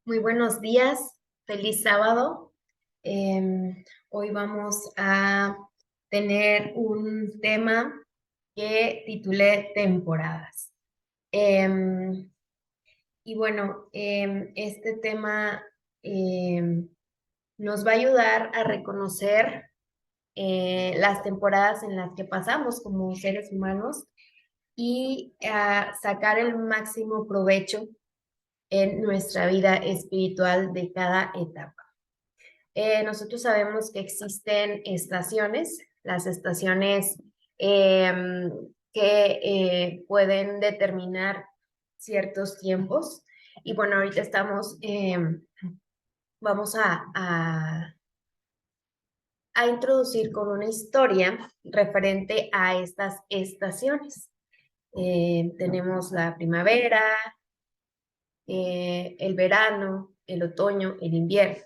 Muy buenos días, feliz sábado. Hoy vamos a tener un tema que titulé temporadas. Em, y bueno, este tema nos va a ayudar a reconocer las temporadas en las que pasamos como seres humanos y a sacar el máximo provecho en nuestra vida espiritual de cada etapa. Nosotros sabemos que existen estaciones, las estaciones que pueden determinar ciertos tiempos. Y bueno, ahorita vamos a introducir con una historia referente a estas estaciones. Tenemos la primavera, el verano, el otoño, el invierno.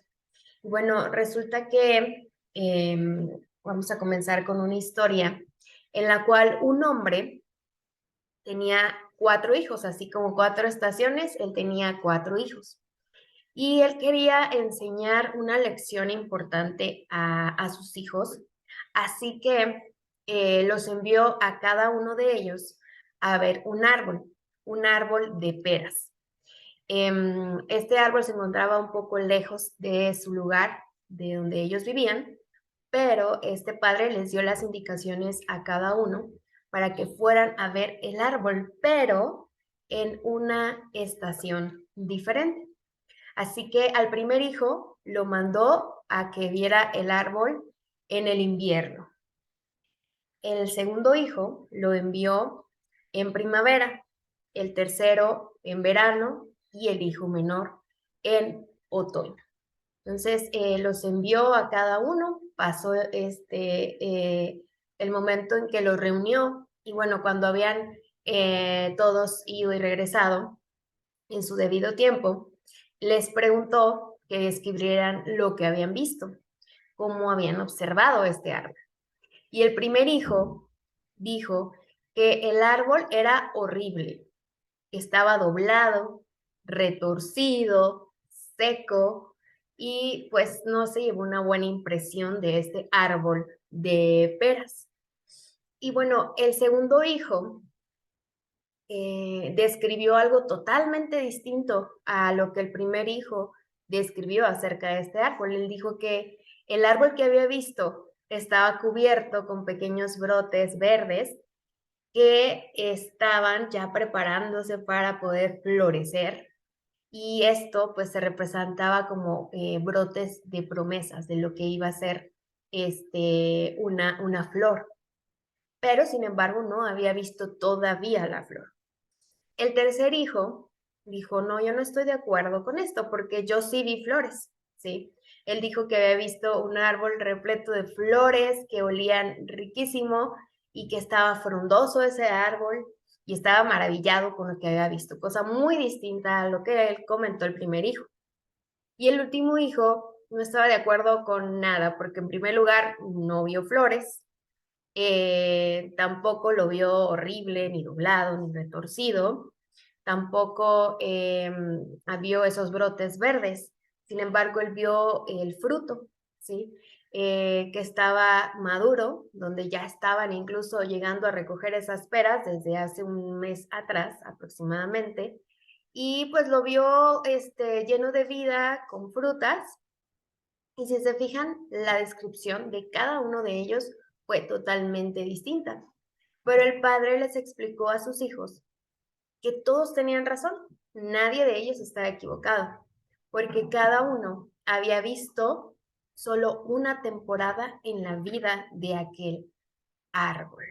Bueno, resulta que vamos a comenzar con una historia en la cual un hombre tenía cuatro hijos, así como cuatro estaciones, él tenía cuatro hijos. Y él quería enseñar una lección importante a sus hijos, así que los envió a cada uno de ellos a ver un árbol de peras. Este árbol se encontraba un poco lejos de su lugar, de donde ellos vivían, pero este padre les dio las indicaciones a cada uno para que fueran a ver el árbol, pero en una estación diferente. Así que al primer hijo lo mandó a que viera el árbol en el invierno. El segundo hijo lo envió en primavera, el tercero en verano y el hijo menor en otoño. Entonces los envió a cada uno, pasó el momento en que los reunió y bueno, cuando habían todos ido y regresado en su debido tiempo, les preguntó que describieran lo que habían visto, cómo habían observado este árbol. Y el primer hijo dijo que el árbol era horrible, estaba doblado, retorcido, seco y pues no se llevó una buena impresión de este árbol de peras. Y bueno, el segundo hijo describió algo totalmente distinto a lo que el primer hijo describió acerca de este árbol. Él dijo que el árbol que había visto estaba cubierto con pequeños brotes verdes que estaban ya preparándose para poder florecer. Y esto pues se representaba como brotes de promesas de lo que iba a ser una flor. Pero sin embargo no había visto todavía la flor. El tercer hijo dijo, no, yo no estoy de acuerdo con esto porque yo sí vi flores, ¿sí? Él dijo que había visto un árbol repleto de flores que olían riquísimo y que estaba frondoso ese árbol y estaba maravillado con lo que había visto, cosa muy distinta a lo que él comentó el primer hijo. Y el último hijo no estaba de acuerdo con nada porque en primer lugar no vio flores, tampoco lo vio horrible, ni doblado, ni retorcido, tampoco vio esos brotes verdes. Sin embargo, él vio el fruto, ¿sí? Que estaba maduro, donde ya estaban incluso llegando a recoger esas peras desde hace un mes atrás aproximadamente. Y pues lo vio lleno de vida, con frutas, y si se fijan, la descripción de cada uno de ellos fue totalmente distinta. Pero el padre les explicó a sus hijos que todos tenían razón, nadie de ellos estaba equivocado, porque cada uno había visto solo una temporada en la vida de aquel árbol.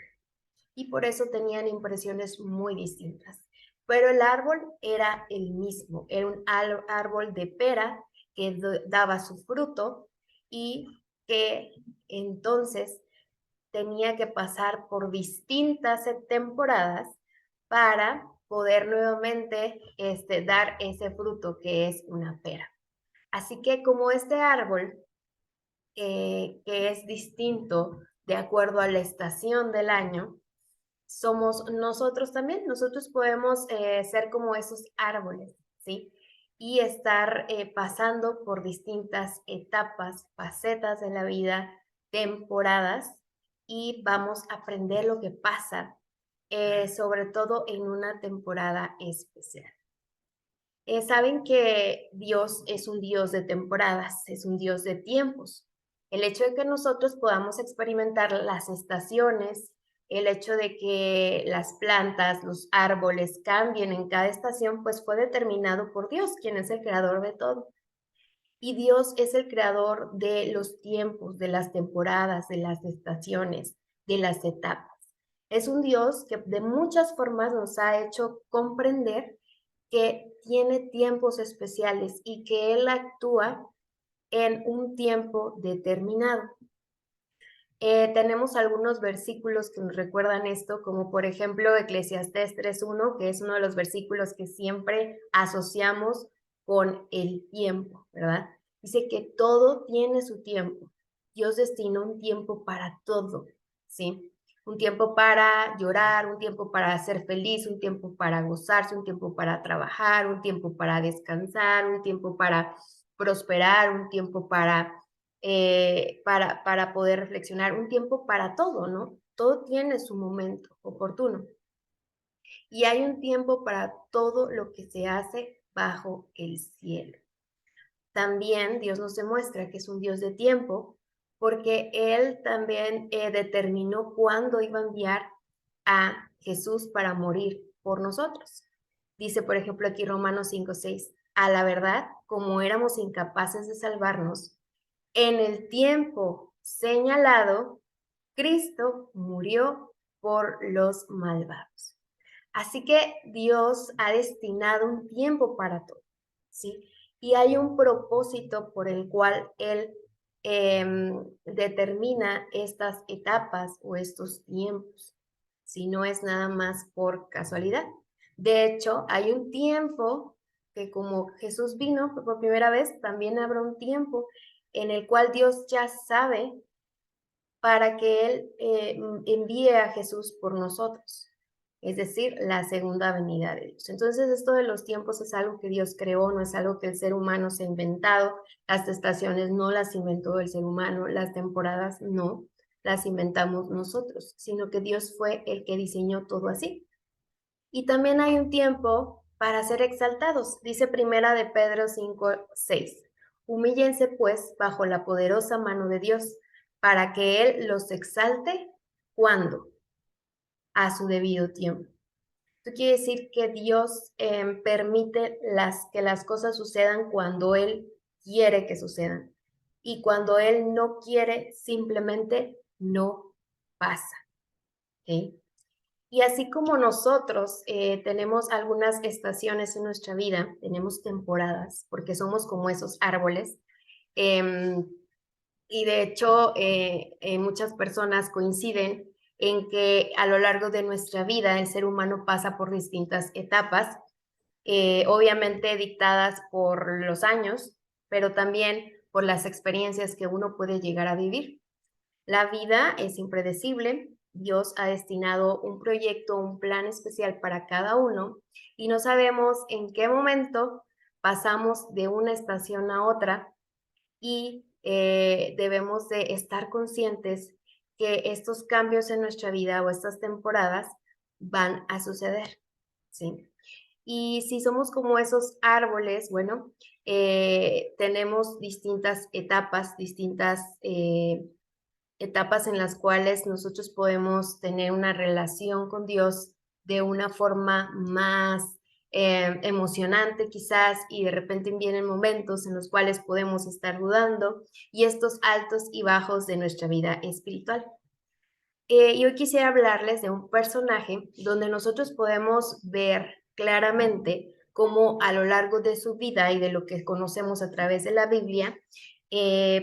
Y por eso tenían impresiones muy distintas. Pero el árbol era el mismo, era un árbol de pera que daba su fruto y que entonces tenía que pasar por distintas temporadas para poder nuevamente dar ese fruto que es una pera. Así que como este árbol, que es distinto de acuerdo a la estación del año, somos nosotros también, nosotros podemos ser como esos árboles, ¿sí? y estar pasando por distintas etapas, facetas de la vida, temporadas, y vamos a aprender lo que pasa, sobre todo en una temporada especial. Saben que Dios es un Dios de temporadas, es un Dios de tiempos. El hecho de que nosotros podamos experimentar las estaciones, el hecho de que las plantas, los árboles cambien en cada estación, pues fue determinado por Dios, quien es el creador de todo. Y Dios es el creador de los tiempos, de las temporadas, de las estaciones, de las etapas. Es un Dios que de muchas formas nos ha hecho comprender que tiene tiempos especiales y que Él actúa en un tiempo determinado. Tenemos algunos versículos que nos recuerdan esto, como por ejemplo Eclesiastés 3:1, que es uno de los versículos que siempre asociamos con el tiempo, ¿verdad? Dice que todo tiene su tiempo. Dios destinó un tiempo para todo, ¿sí? Un tiempo para llorar, un tiempo para ser feliz, un tiempo para gozarse, un tiempo para trabajar, un tiempo para descansar, un tiempo para prosperar, un tiempo para poder reflexionar, un tiempo para todo, ¿no? Todo tiene su momento oportuno. Y hay un tiempo para todo lo que se hace bajo el cielo. También Dios nos demuestra que es un Dios de tiempo, porque Él también determinó cuándo iba a enviar a Jesús para morir por nosotros. Dice, por ejemplo, aquí Romanos 5:6, a la verdad, como éramos incapaces de salvarnos, en el tiempo señalado, Cristo murió por los malvados. Así que Dios ha destinado un tiempo para todo, ¿sí? Y hay un propósito por el cual Él determina estas etapas o estos tiempos, si no es nada más por casualidad. De hecho, hay un tiempo que como Jesús vino por primera vez, también habrá un tiempo en el cual Dios ya sabe para que Él envíe a Jesús por nosotros, es decir, la segunda venida de Dios. Entonces, esto de los tiempos es algo que Dios creó, no es algo que el ser humano se ha inventado. Las estaciones no las inventó el ser humano, las temporadas no las inventamos nosotros, sino que Dios fue el que diseñó todo así. Y también hay un tiempo para ser exaltados. Dice primera de Pedro 5:6. Humíllense pues bajo la poderosa mano de Dios, para que Él los exalte cuando, a su debido tiempo. Esto quiere decir que Dios permite que las cosas sucedan cuando Él quiere que sucedan. Y cuando Él no quiere, simplemente no pasa. ¿Ok? Y así como nosotros tenemos algunas estaciones en nuestra vida, tenemos temporadas, porque somos como esos árboles. eh, y de hecho, muchas personas coinciden en que a lo largo de nuestra vida el ser humano pasa por distintas etapas, obviamente dictadas por los años, pero también por las experiencias que uno puede llegar a vivir. La vida es impredecible, Dios ha destinado un proyecto, un plan especial para cada uno y no sabemos en qué momento pasamos de una estación a otra y debemos de estar conscientes que estos cambios en nuestra vida o estas temporadas van a suceder, ¿sí? Y si somos como esos árboles, bueno, tenemos distintas etapas, distintas etapas en las cuales nosotros podemos tener una relación con Dios de una forma más emocionante quizás, y de repente vienen momentos en los cuales podemos estar dudando, y estos altos y bajos de nuestra vida espiritual. Y hoy quisiera hablarles de un personaje donde nosotros podemos ver claramente cómo a lo largo de su vida y de lo que conocemos a través de la Biblia,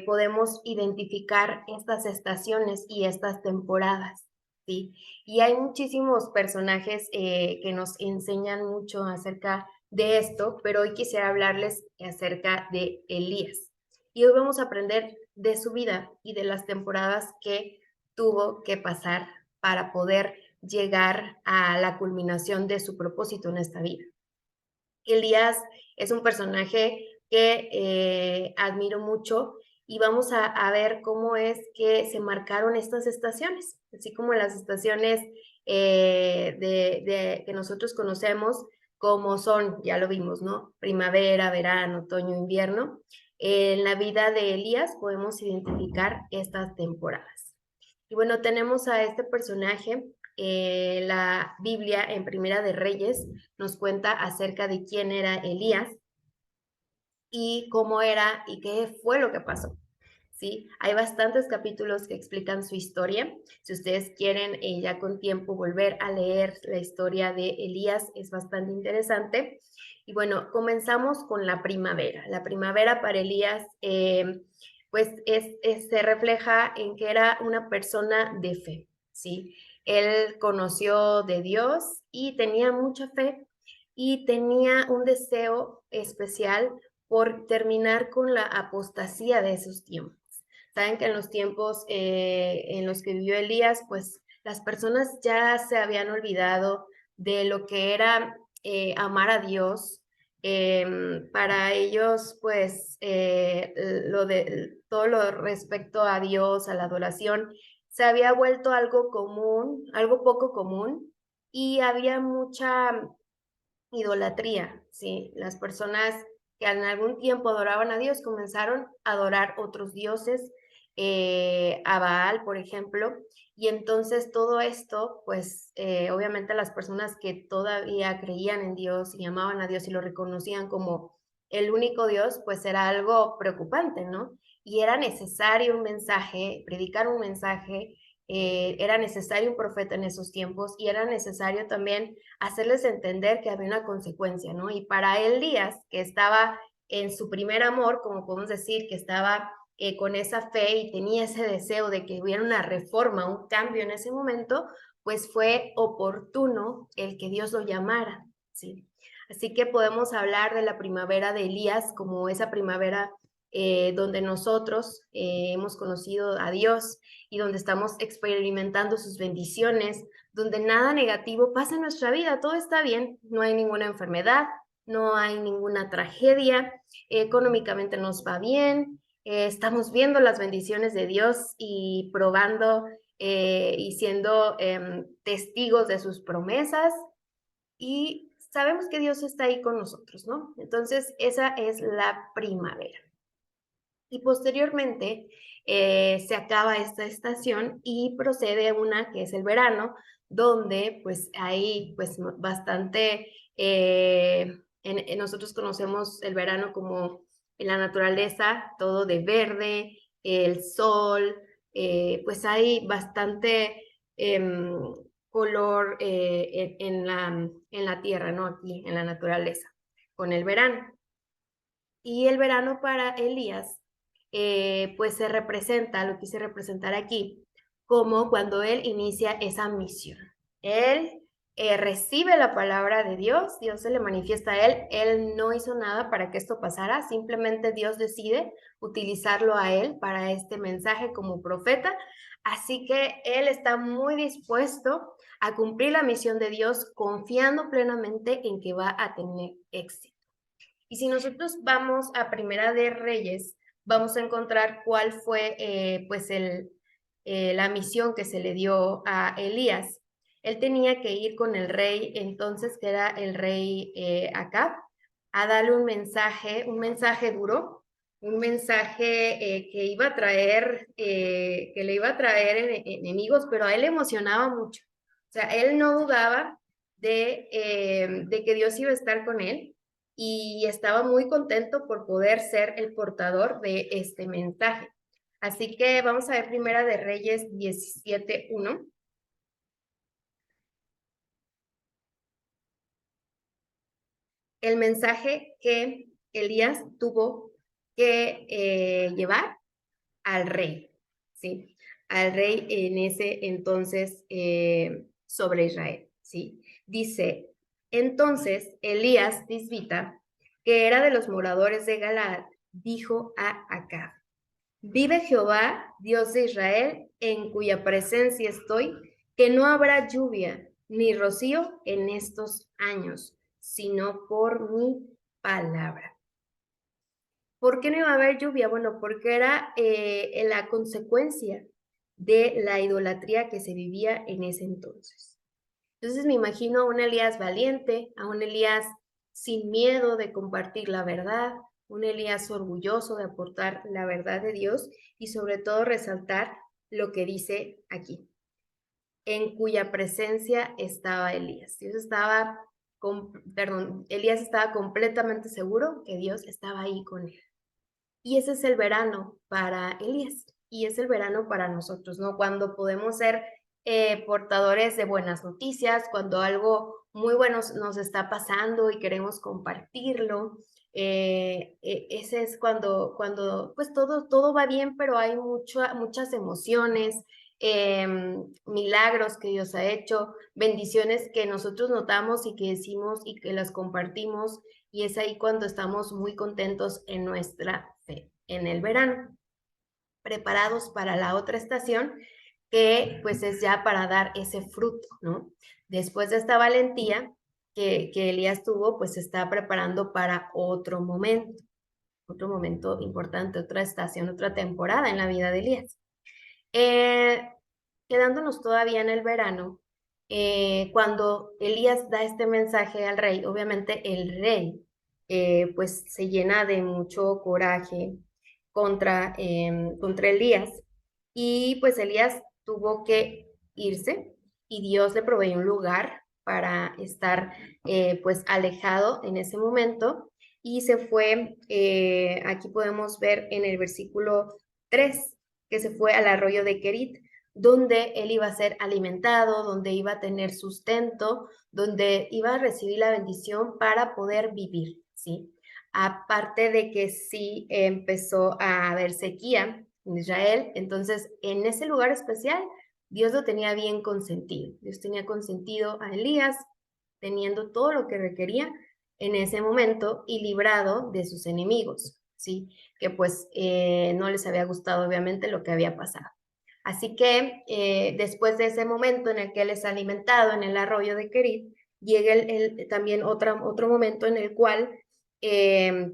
podemos identificar estas estaciones y estas temporadas, ¿sí? Y hay muchísimos personajes que nos enseñan mucho acerca de esto, pero hoy quisiera hablarles acerca de Elías. Y hoy vamos a aprender de su vida y de las temporadas que tuvo que pasar para poder llegar a la culminación de su propósito en esta vida. Elías es un personaje que admiro mucho y vamos a ver cómo es que se marcaron estas estaciones, así como las estaciones que nosotros conocemos, como son, ya lo vimos, ¿no? Primavera, verano, otoño, invierno. En la vida de Elías podemos identificar estas temporadas. Y bueno, tenemos a este personaje, la Biblia en Primera de Reyes nos cuenta acerca de quién era Elías y cómo era y qué fue lo que pasó. ¿Sí? Hay bastantes capítulos que explican su historia. Si ustedes quieren ya con tiempo volver a leer la historia de Elías, es bastante interesante. Y bueno, comenzamos con la primavera. La primavera para Elías, pues se refleja en que era una persona de fe, ¿sí? Él conoció de Dios y tenía mucha fe y tenía un deseo especial por terminar con la apostasía de esos tiempos. Saben que en los tiempos en los que vivió Elías, pues las personas ya se habían olvidado de lo que era amar a Dios. Para ellos, pues, todo lo respecto a Dios, a la adoración, se había vuelto algo común, algo poco común, y había mucha idolatría, ¿sí? Las personas que en algún tiempo adoraban a Dios comenzaron a adorar otros dioses, a Baal, por ejemplo, y entonces todo esto, pues obviamente las personas que todavía creían en Dios y amaban a Dios y lo reconocían como el único Dios, pues era algo preocupante, ¿no? Y era necesario un mensaje, predicar un mensaje, era necesario un profeta en esos tiempos y era necesario también hacerles entender que había una consecuencia, ¿no? Y para Elías, que estaba en su primer amor, como podemos decir, que estaba con esa fe y tenía ese deseo de que hubiera una reforma, un cambio en ese momento, pues fue oportuno el que Dios lo llamara, ¿sí? Así que podemos hablar de la primavera de Elías como esa primavera donde nosotros hemos conocido a Dios y donde estamos experimentando sus bendiciones, donde nada negativo pasa en nuestra vida, todo está bien, no hay ninguna enfermedad, no hay ninguna tragedia, económicamente nos va bien, estamos viendo las bendiciones de Dios y probando y siendo testigos de sus promesas y sabemos que Dios está ahí con nosotros, ¿no? Entonces, esa es la primavera. Y posteriormente se acaba esta estación y procede una que es el verano, donde pues hay pues bastante, nosotros conocemos el verano como en la naturaleza, todo de verde, el sol, pues hay bastante color en la tierra, ¿no? Aquí en la naturaleza, con el verano. Y el verano para Elías, pues se representa, lo quise representar aquí, como cuando él inicia esa misión. Él recibe la palabra de Dios, Dios se le manifiesta a él no hizo nada para que esto pasara, simplemente Dios decide utilizarlo a él para este mensaje como profeta, así que él está muy dispuesto a cumplir la misión de Dios, confiando plenamente en que va a tener éxito. Y si nosotros vamos a Primera de Reyes, vamos a encontrar cuál fue pues la misión que se le dio a Elías. Él tenía que ir con el rey entonces, que era el rey Acab, a darle un mensaje duro, un mensaje que iba a traer, que le iba a traer enemigos, pero a él le emocionaba mucho. O sea, él no dudaba de que Dios iba a estar con él y estaba muy contento por poder ser el portador de este mensaje. Así que vamos a ver Primera de Reyes 17:1. El mensaje que Elías tuvo que llevar al rey, ¿sí? Al rey en ese entonces sobre Israel, ¿sí? Dice, entonces Elías Tisbita, que era de los moradores de Galaad, dijo a Acab, vive Jehová, Dios de Israel, en cuya presencia estoy, que no habrá lluvia ni rocío en estos años, sino por mi palabra. ¿Por qué no iba a haber lluvia? Bueno, porque era la consecuencia de la idolatría que se vivía en ese entonces. Entonces me imagino a un Elías valiente, a un Elías sin miedo de compartir la verdad, un Elías orgulloso de aportar la verdad de Dios y sobre todo resaltar lo que dice aquí, en cuya presencia estaba Elías. Elías estaba completamente seguro que Dios estaba ahí con él. Y ese es el verano para Elías y es el verano para nosotros, ¿no? Cuando podemos ser portadores de buenas noticias, cuando algo muy bueno nos está pasando y queremos compartirlo. Ese es cuando pues todo va bien, pero hay muchas emociones, milagros que Dios ha hecho, bendiciones que nosotros notamos y que decimos y que las compartimos, y es ahí cuando estamos muy contentos en nuestra fe, en el verano, preparados para la otra estación, que pues es ya para dar ese fruto, ¿no? Después de esta valentía que Elías tuvo, pues se está preparando para otro momento importante, otra estación, otra temporada en la vida de Elías. Eh, Quedándonos todavía en el verano, cuando Elías da este mensaje al rey, obviamente el rey pues se llena de mucho coraje contra Elías, y pues Elías tuvo que irse y Dios le proveyó un lugar para estar pues alejado en ese momento, y se fue. Aquí podemos ver en el versículo 3 que se fue al arroyo de Kerit, donde él iba a ser alimentado, donde iba a tener sustento, donde iba a recibir la bendición para poder vivir, ¿sí? Aparte de que sí empezó a haber sequía en Israel, entonces en ese lugar especial Dios lo tenía bien consentido. Dios tenía consentido a Elías, teniendo todo lo que requería en ese momento y librado de sus enemigos, ¿sí? Que pues no les había gustado obviamente lo que había pasado. Así que después de ese momento en el que él es alimentado en el arroyo de Kerit, llega también otro momento eh,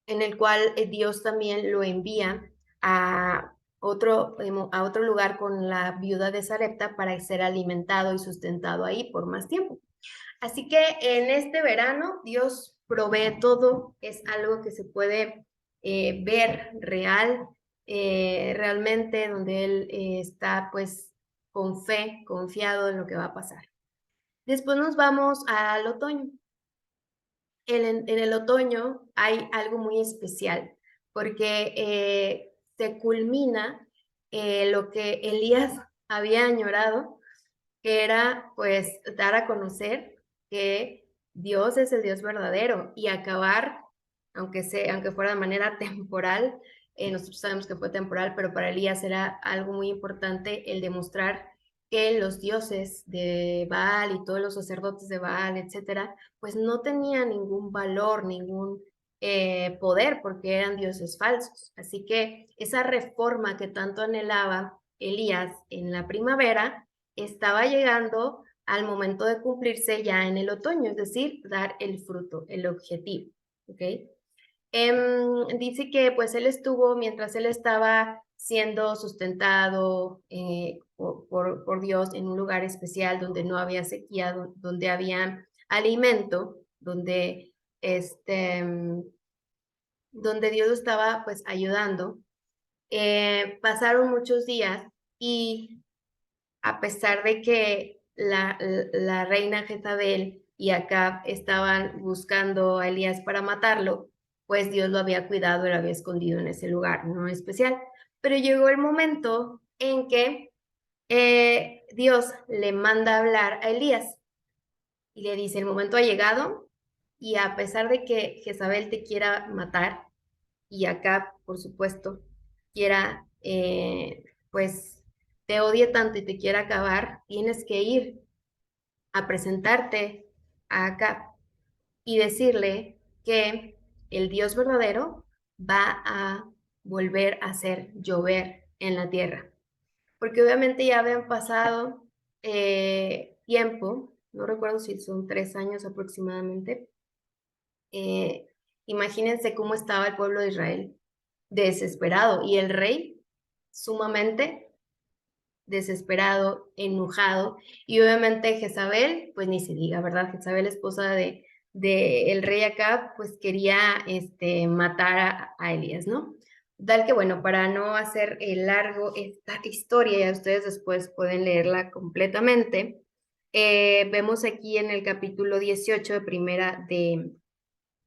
en el cual Dios también lo envía a otro lugar con la viuda de Sarepta para ser alimentado y sustentado ahí por más tiempo. Así que en este verano Dios provee todo, es algo que se puede ver real, realmente, donde Él está pues con fe, confiado en lo que va a pasar. Después nos vamos al otoño. En el otoño hay algo muy especial porque se culmina lo que Elías había añorado, que era pues dar a conocer que Dios es el Dios verdadero y acabar, aunque fuera de manera temporal. Nosotros sabemos que fue temporal, pero para Elías era algo muy importante el demostrar que los dioses de Baal y todos los sacerdotes de Baal, etcétera, pues no tenían ningún valor, ningún poder, porque eran dioses falsos. Así que esa reforma que tanto anhelaba Elías en la primavera estaba llegando al momento de cumplirse ya en el otoño, es decir, dar el fruto, el objetivo, ¿ok? Dice que pues él estuvo, mientras él estaba siendo sustentado por Dios en un lugar especial donde no había sequía, donde había alimento, este, donde Dios estaba pues ayudando. Pasaron muchos días y a pesar de que la reina Jezabel y Acab estaban buscando a Elías para matarlo, pues Dios lo había cuidado y lo había escondido en ese lugar, no especial. Pero llegó el momento en que Dios le manda a hablar a Elías y le dice, el momento ha llegado, y a pesar de que Jezabel te quiera matar y Acab, por supuesto, quiera, pues, te odie tanto y te quiera acabar, tienes que ir a presentarte a Acab y decirle que el Dios verdadero va a volver a hacer llover en la tierra. Porque obviamente ya habían pasado tiempo, no recuerdo si son 3 años aproximadamente. Eh, Imagínense cómo estaba el pueblo de Israel, desesperado, y el rey sumamente desesperado, enojado, y obviamente Jezabel, pues ni se diga, ¿verdad? Jezabel, esposa de el rey Acab, pues quería matar a Elías, ¿no? Tal que bueno, para no hacer largo esta historia, ya ustedes después pueden leerla completamente, vemos aquí en el capítulo 18 de Primera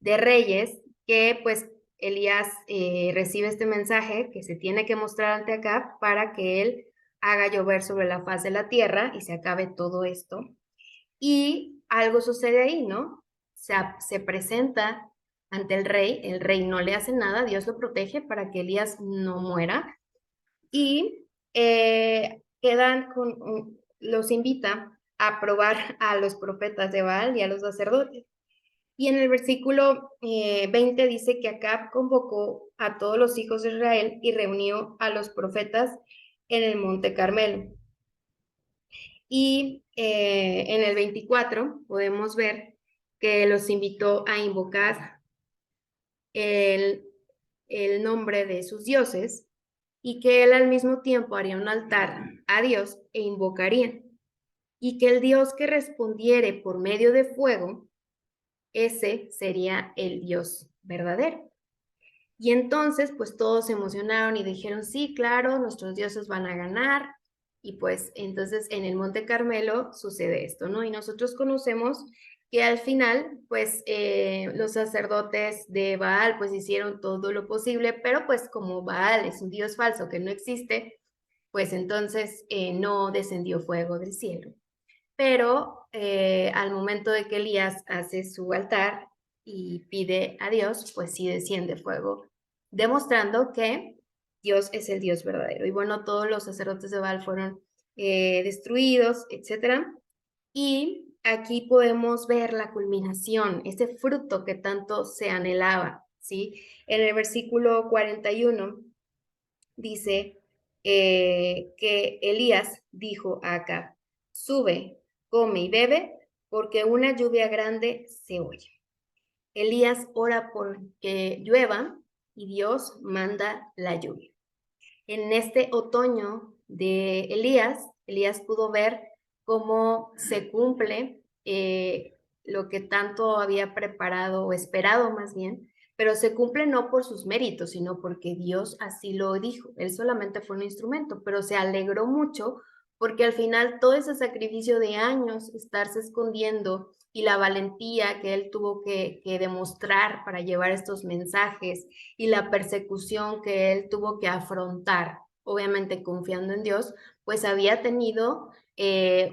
de Reyes, que pues Elías recibe este mensaje que se tiene que mostrar ante Acab para que él haga llover sobre la faz de la tierra y se acabe todo esto. Y algo sucede ahí, ¿no? Se presenta ante el rey no le hace nada, Dios lo protege para que Elías no muera y los invita a probar a los profetas de Baal y a los sacerdotes. Y en el versículo 20 dice que Acab convocó a todos los hijos de Israel y reunió a los profetas en el monte Carmelo. Y en el 24 podemos ver que los invitó a invocar el, el nombre de sus dioses y que él al mismo tiempo haría un altar a Dios e invocarían. Y que el Dios que respondiere por medio de fuego, ese sería el Dios verdadero. Y entonces, pues todos se emocionaron y dijeron, sí, claro, nuestros dioses van a ganar. Y pues entonces en el Monte Carmelo sucede esto, ¿no? Y nosotros conocemos que al final, pues los sacerdotes de Baal, pues hicieron todo lo posible, pero pues como Baal es un dios falso que no existe, pues entonces no descendió fuego del cielo. Pero al momento de que Elías hace su altar y pide a Dios, pues sí desciende fuego, demostrando que Dios es el Dios verdadero. Y bueno, todos los sacerdotes de Baal fueron destruidos, etcétera. Y aquí podemos ver la culminación, ese fruto que tanto se anhelaba, ¿sí? En el versículo 41 dice que Elías dijo a Acab, sube, come y bebe, porque una lluvia grande se oye. Elías ora por que llueva y Dios manda la lluvia. En este otoño de Elías, Elías pudo ver cómo se cumple lo que tanto había preparado o esperado más bien, pero se cumple no por sus méritos, sino porque Dios así lo dijo. Él solamente fue un instrumento, pero se alegró mucho porque al final todo ese sacrificio de años, estarse escondiendo y la valentía que él tuvo que demostrar para llevar estos mensajes y la persecución que él tuvo que afrontar, obviamente confiando en Dios, pues había tenido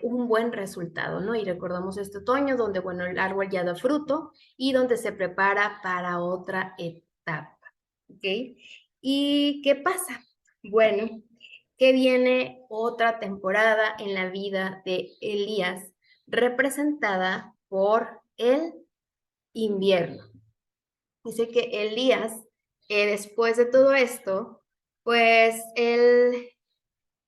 un buen resultado, ¿no? Y recordamos este otoño donde, bueno, el árbol ya da fruto y donde se prepara para otra etapa, ¿ok? ¿Y qué pasa? Bueno, que viene otra temporada en la vida de Elías, representada por el invierno. Dice que Elías, después de todo esto, pues él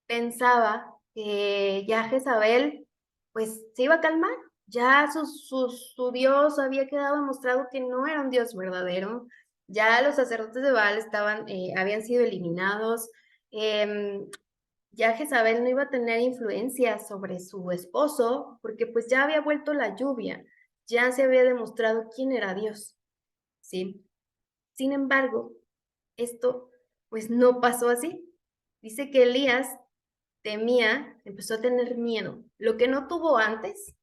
pensaba que ya Jezabel, pues se iba a calmar. Ya su Dios había quedado demostrado que no era un Dios verdadero. Ya los sacerdotes de Baal habían sido eliminados. em, ya Jezabel no iba a tener influencia sobre su esposo, porque pues ya había vuelto la lluvia. Ya se había demostrado quién era Dios, ¿sí? Sin embargo, esto pues no pasó así. Dice que Elías temía, empezó a tener miedo, lo que no tuvo antes,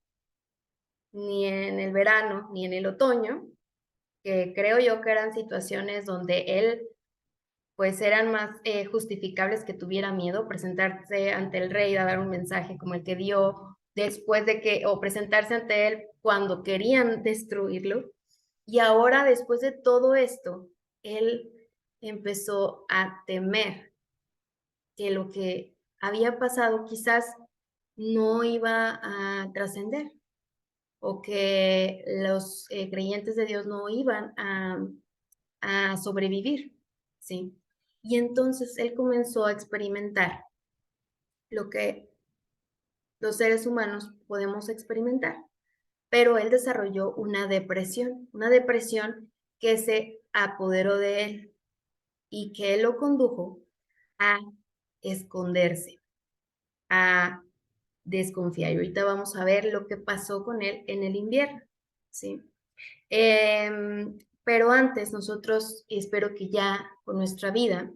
ni en el verano, ni en el otoño, que creo yo que eran situaciones donde él pues eran más justificables que tuviera miedo, presentarse ante el rey a dar un mensaje como el que dio después de que, o presentarse ante él cuando querían destruirlo. Y ahora, después de todo esto, él empezó a temer que lo que había pasado quizás no iba a trascender o que los creyentes de Dios no iban a sobrevivir, ¿sí? Y entonces él comenzó a experimentar lo que los seres humanos podemos experimentar. pero él desarrolló una depresión que se apoderó de él y que lo condujo a esconderse, a desconfiar. Y ahorita vamos a ver lo que pasó con él en el invierno, ¿sí? Pero antes nosotros, espero que ya con nuestra vida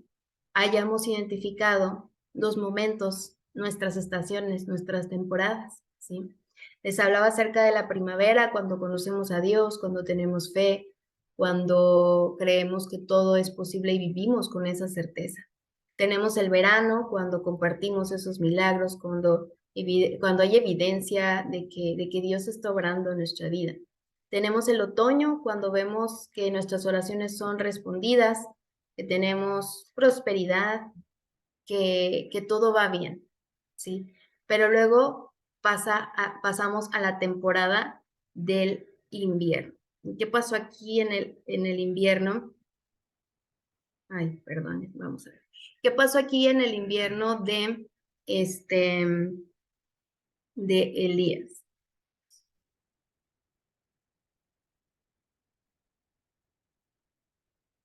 hayamos identificado los momentos, nuestras estaciones, nuestras temporadas, ¿sí? Les hablaba acerca de la primavera, cuando conocemos a Dios, cuando tenemos fe, cuando creemos que todo es posible y vivimos con esa certeza. Tenemos el verano, cuando compartimos esos milagros, cuando hay evidencia de que Dios está obrando en nuestra vida. Tenemos el otoño, cuando vemos que nuestras oraciones son respondidas, que tenemos prosperidad, que todo va bien, ¿sí? Pero luego pasamos a la temporada del invierno. ¿Qué pasó aquí en el invierno? Ay, perdón, vamos a ver. ¿Qué pasó aquí en el invierno este, de Elías?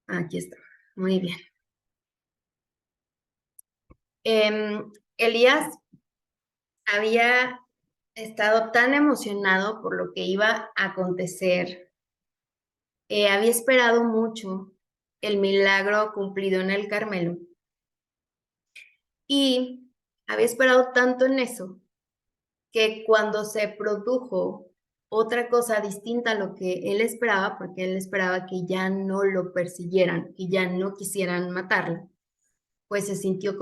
Aquí está. Muy bien. Elías había estado tan emocionado por lo que iba a acontecer, había esperado mucho el milagro cumplido en el Carmelo y había esperado tanto en eso que cuando se produjo otra cosa distinta a lo que él esperaba, porque él esperaba que ya no lo persiguieran, que ya no quisieran matarlo, pues se sintió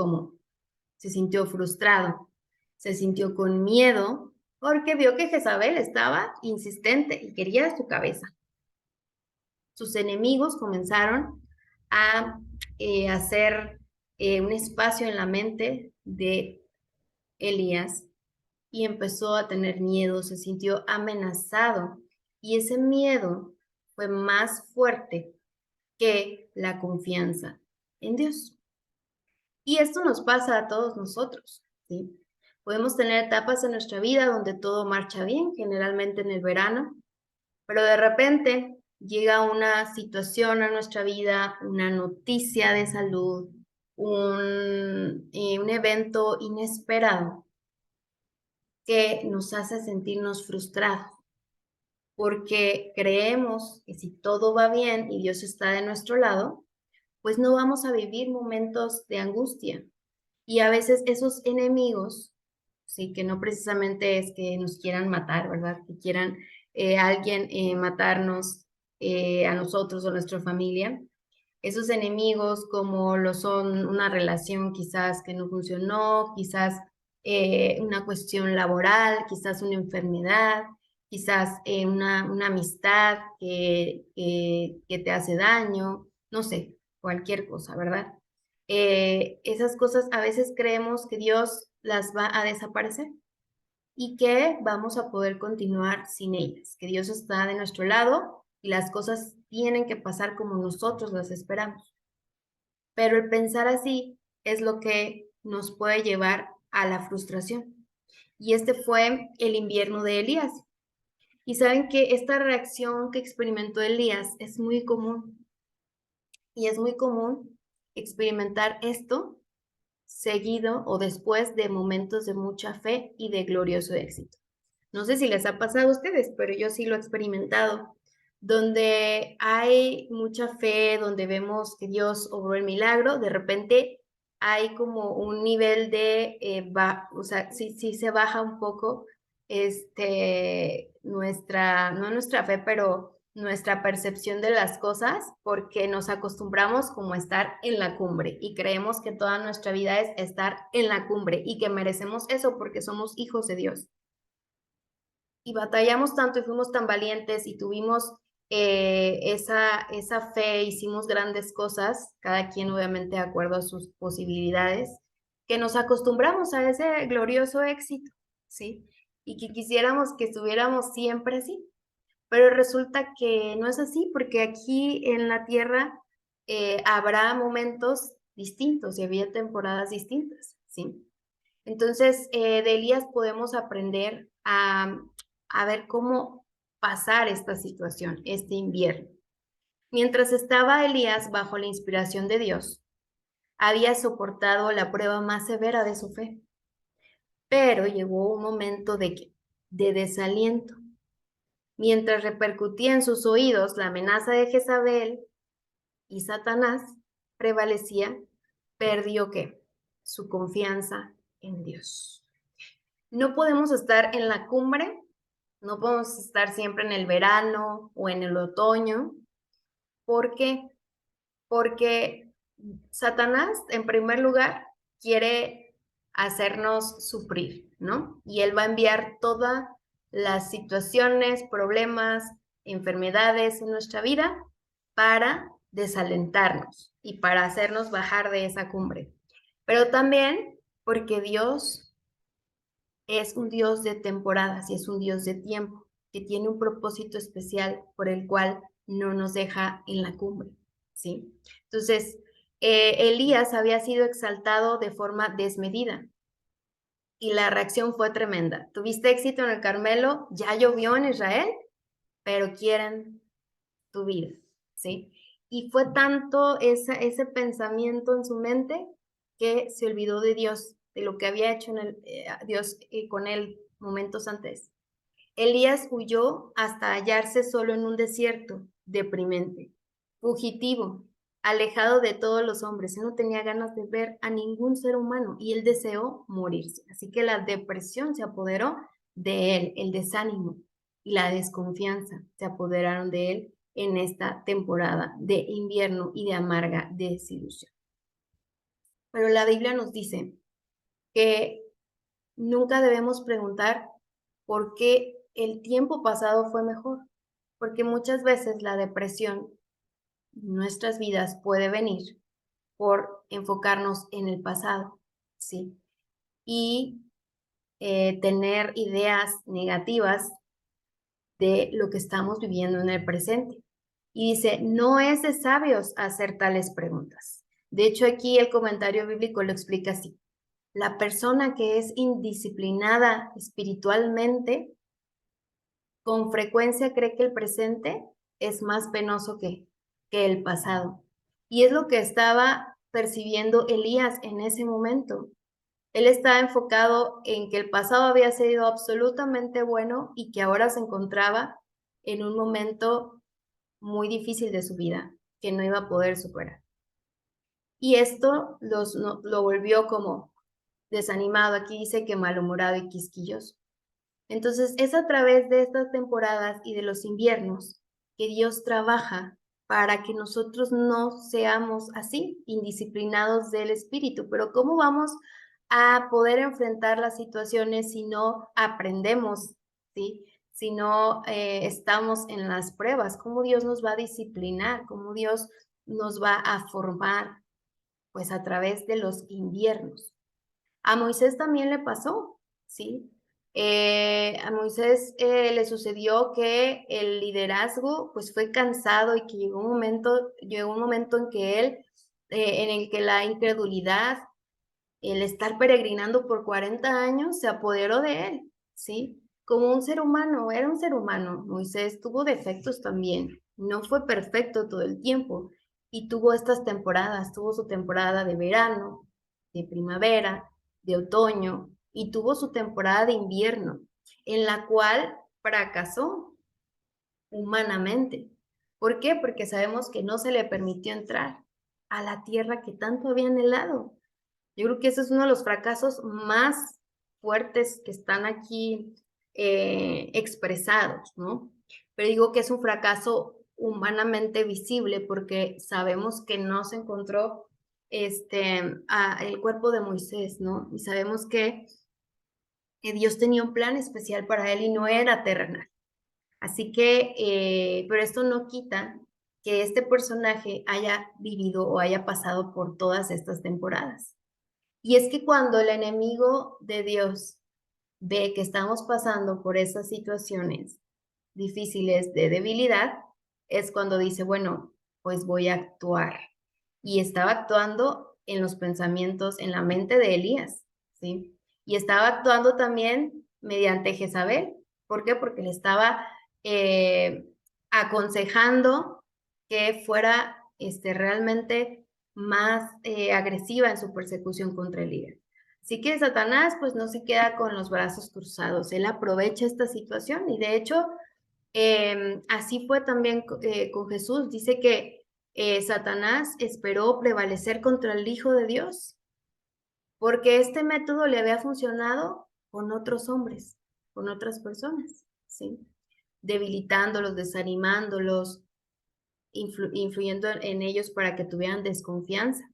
frustrado, se sintió con miedo porque vio que Jezabel estaba insistente y quería su cabeza. Sus enemigos comenzaron a hacer un espacio en la mente de Elías y empezó a tener miedo, se sintió amenazado y ese miedo fue más fuerte que la confianza en Dios. Y esto nos pasa a todos nosotros, ¿sí? Podemos tener etapas en nuestra vida donde todo marcha bien, generalmente en el verano, pero de repente llega una situación a nuestra vida, una noticia de salud, un evento inesperado que nos hace sentirnos frustrados, porque creemos que si todo va bien y Dios está de nuestro lado, pues no vamos a vivir momentos de angustia. Y a veces esos enemigos, sí, que no precisamente es que nos quieran matar, ¿verdad? Que quieran alguien matarnos a nosotros o a nuestra familia. Esos enemigos como lo son una relación quizás que no funcionó, quizás una cuestión laboral, quizás una enfermedad, quizás una amistad que te hace daño, no sé, cualquier cosa, ¿verdad? Esas cosas a veces creemos que Dios las va a desaparecer y que vamos a poder continuar sin ellas, que Dios está de nuestro lado y las cosas tienen que pasar como nosotros las esperamos. Pero el pensar así es lo que nos puede llevar a la frustración. Y este fue el invierno de Elías. Y saben que esta reacción que experimentó Elías es muy común. Y es muy común experimentar esto seguido o después de momentos de mucha fe y de glorioso éxito. No sé si les ha pasado a ustedes, pero yo sí lo he experimentado, donde hay mucha fe, donde vemos que Dios obró el milagro, de repente hay como un nivel o sea, sí se baja un poco no nuestra fe, pero nuestra percepción de las cosas, porque nos acostumbramos como a estar en la cumbre y creemos que toda nuestra vida es estar en la cumbre y que merecemos eso porque somos hijos de Dios y batallamos tanto y fuimos tan valientes y tuvimos esa fe, hicimos grandes cosas, cada quien obviamente de acuerdo a sus posibilidades, que nos acostumbramos a ese glorioso éxito, ¿sí? Y que quisiéramos que estuviéramos siempre así. Pero resulta que no es así, porque aquí en la tierra habrá momentos distintos y había temporadas distintas, ¿sí? Entonces, de Elías podemos aprender a ver cómo pasar esta situación, este invierno. Mientras estaba Elías bajo la inspiración de Dios, había soportado la prueba más severa de su fe, pero llegó un momento de desaliento. Mientras repercutía en sus oídos la amenaza de Jezabel y Satanás prevalecía, perdió ¿qué? Su confianza en Dios. No podemos estar en la cumbre, no podemos estar siempre en el verano o en el otoño. ¿Por qué? Porque Satanás, en primer lugar, quiere hacernos sufrir, ¿no? Y él va a enviar todas las situaciones, problemas, enfermedades en nuestra vida para desalentarnos y para hacernos bajar de esa cumbre. Pero también porque Dios es un Dios de temporadas y es un Dios de tiempo, que tiene un propósito especial por el cual no nos deja en la cumbre, ¿sí? Entonces, Elías había sido exaltado de forma desmedida y la reacción fue tremenda. Tuviste éxito en el Carmelo, ya llovió en Israel, pero quieren tu vida, ¿sí? Y fue tanto ese pensamiento en su mente que se olvidó de Dios, de lo que había hecho Dios con él momentos antes. Elías huyó hasta hallarse solo en un desierto, deprimente, fugitivo, alejado de todos los hombres. Él no tenía ganas de ver a ningún ser humano y él deseó morirse. Así que la depresión se apoderó de él, el desánimo y la desconfianza se apoderaron de él en esta temporada de invierno y de amarga desilusión. Pero la Biblia nos dice que nunca debemos preguntar por qué el tiempo pasado fue mejor, porque muchas veces la depresión en nuestras vidas puede venir por enfocarnos en el pasado, ¿sí? Y tener ideas negativas de lo que estamos viviendo en el presente. Y dice, no es de sabios hacer tales preguntas. De hecho, aquí el comentario bíblico lo explica así. La persona que es indisciplinada espiritualmente, con frecuencia cree que el presente es más penoso que el pasado. Y es lo que estaba percibiendo Elías en ese momento. Él estaba enfocado en que el pasado había sido absolutamente bueno y que ahora se encontraba en un momento muy difícil de su vida, que no iba a poder superar. Y esto lo volvió como desanimado. Aquí dice que malhumorado y quisquilloso. Entonces, es a través de estas temporadas y de los inviernos que Dios trabaja para que nosotros no seamos así, indisciplinados del espíritu. Pero ¿cómo vamos a poder enfrentar las situaciones si no aprendemos, ¿sí? Si no estamos en las pruebas? ¿Cómo Dios nos va a disciplinar? ¿Cómo Dios nos va a formar? Pues a través de los inviernos. A Moisés también le pasó, ¿sí? A Moisés le sucedió que el liderazgo pues fue cansado y que llegó un momento en que en el que la incredulidad, el estar peregrinando por 40 años se apoderó de él, ¿sí? Como un ser humano, era un ser humano. Moisés tuvo defectos también, no fue perfecto todo el tiempo y tuvo estas temporadas, tuvo su temporada de verano, de primavera, de otoño y tuvo su temporada de invierno, en la cual fracasó humanamente. ¿Por qué? Porque sabemos que no se le permitió entrar a la tierra que tanto había anhelado. Yo creo que ese es uno de los fracasos más fuertes que están aquí expresados, ¿no? Pero digo que es un fracaso humanamente visible porque sabemos que no se encontró el cuerpo de Moisés, ¿no? Y sabemos que Dios tenía un plan especial para él y no era terrenal. Así que, pero esto no quita que este personaje haya vivido o haya pasado por todas estas temporadas. Y es que cuando el enemigo de Dios ve que estamos pasando por esas situaciones difíciles de debilidad, es cuando dice, bueno, pues voy a actuar. Y estaba actuando en los pensamientos, en la mente de Elías, ¿sí? Y estaba actuando también mediante Jezabel. ¿Por qué? Porque le estaba eh, aconsejando que fuera realmente más agresiva en su persecución contra el líder. Así que Satanás pues no se queda con los brazos cruzados, él aprovecha esta situación y de hecho así fue también con Jesús. Dice que Satanás esperó prevalecer contra el Hijo de Dios, porque este método le había funcionado con otros hombres, con otras personas, ¿sí? Debilitándolos, desanimándolos, influyendo en ellos para que tuvieran desconfianza.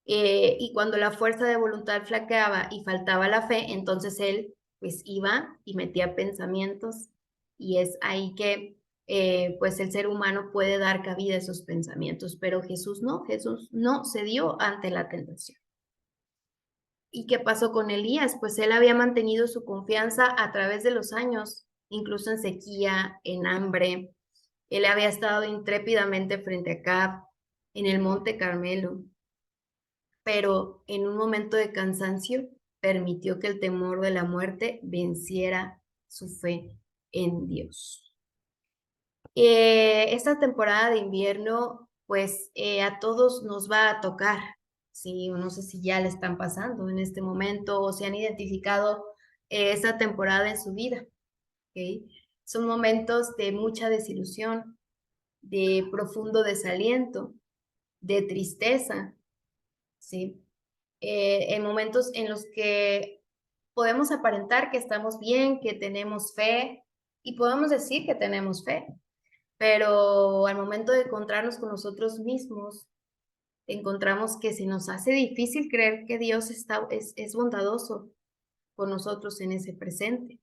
Y cuando la fuerza de voluntad flaqueaba y faltaba la fe, entonces él pues iba y metía pensamientos y es ahí que pues el ser humano puede dar cabida a esos pensamientos, pero Jesús no cedió ante la tentación. ¿Y qué pasó con Elías? Pues él había mantenido su confianza a través de los años, incluso en sequía, en hambre. Él había estado intrépidamente frente a Acab en el monte Carmelo, pero en un momento de cansancio permitió que el temor de la muerte venciera su fe en Dios. Esta temporada de invierno, pues a todos nos va a tocar, ¿sí? No sé si ya le están pasando en este momento o se han identificado esta temporada en su vida, ¿ok? Son momentos de mucha desilusión, de profundo desaliento, de tristeza, ¿sí? En momentos en los que podemos aparentar que estamos bien, que tenemos fe y podemos decir que tenemos fe, pero al momento de encontrarnos con nosotros mismos, encontramos que se nos hace difícil creer que Dios es bondadoso con nosotros en ese presente.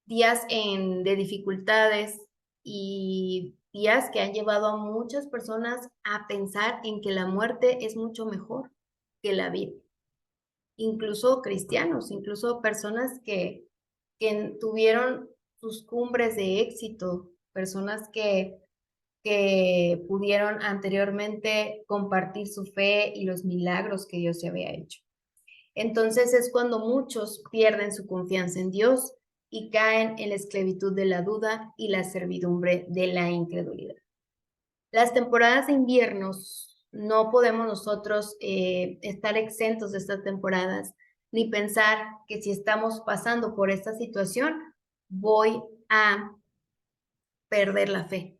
Días de dificultades y días que han llevado a muchas personas a pensar en que la muerte es mucho mejor que la vida. Incluso cristianos, incluso personas que tuvieron sus cumbres de éxito, personas que pudieron anteriormente compartir su fe y los milagros que Dios se había hecho. Entonces es cuando muchos pierden su confianza en Dios y caen en la esclavitud de la duda y la servidumbre de la incredulidad. Las temporadas de inviernos, no podemos nosotros estar exentos de estas temporadas, ni pensar que si estamos pasando por esta situación, voy a perder la fe.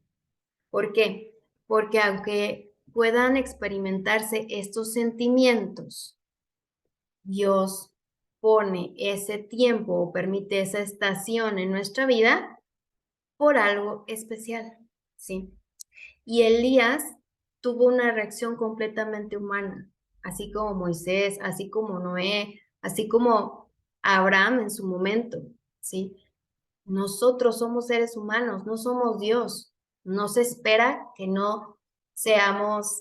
¿Por qué? Porque aunque puedan experimentarse estos sentimientos, Dios pone ese tiempo o permite esa estación en nuestra vida por algo especial, ¿sí? Y Elías tuvo una reacción completamente humana, así como Moisés, así como Noé, así como Abraham en su momento, ¿sí? Nosotros somos seres humanos, no somos Dios. No se espera que no seamos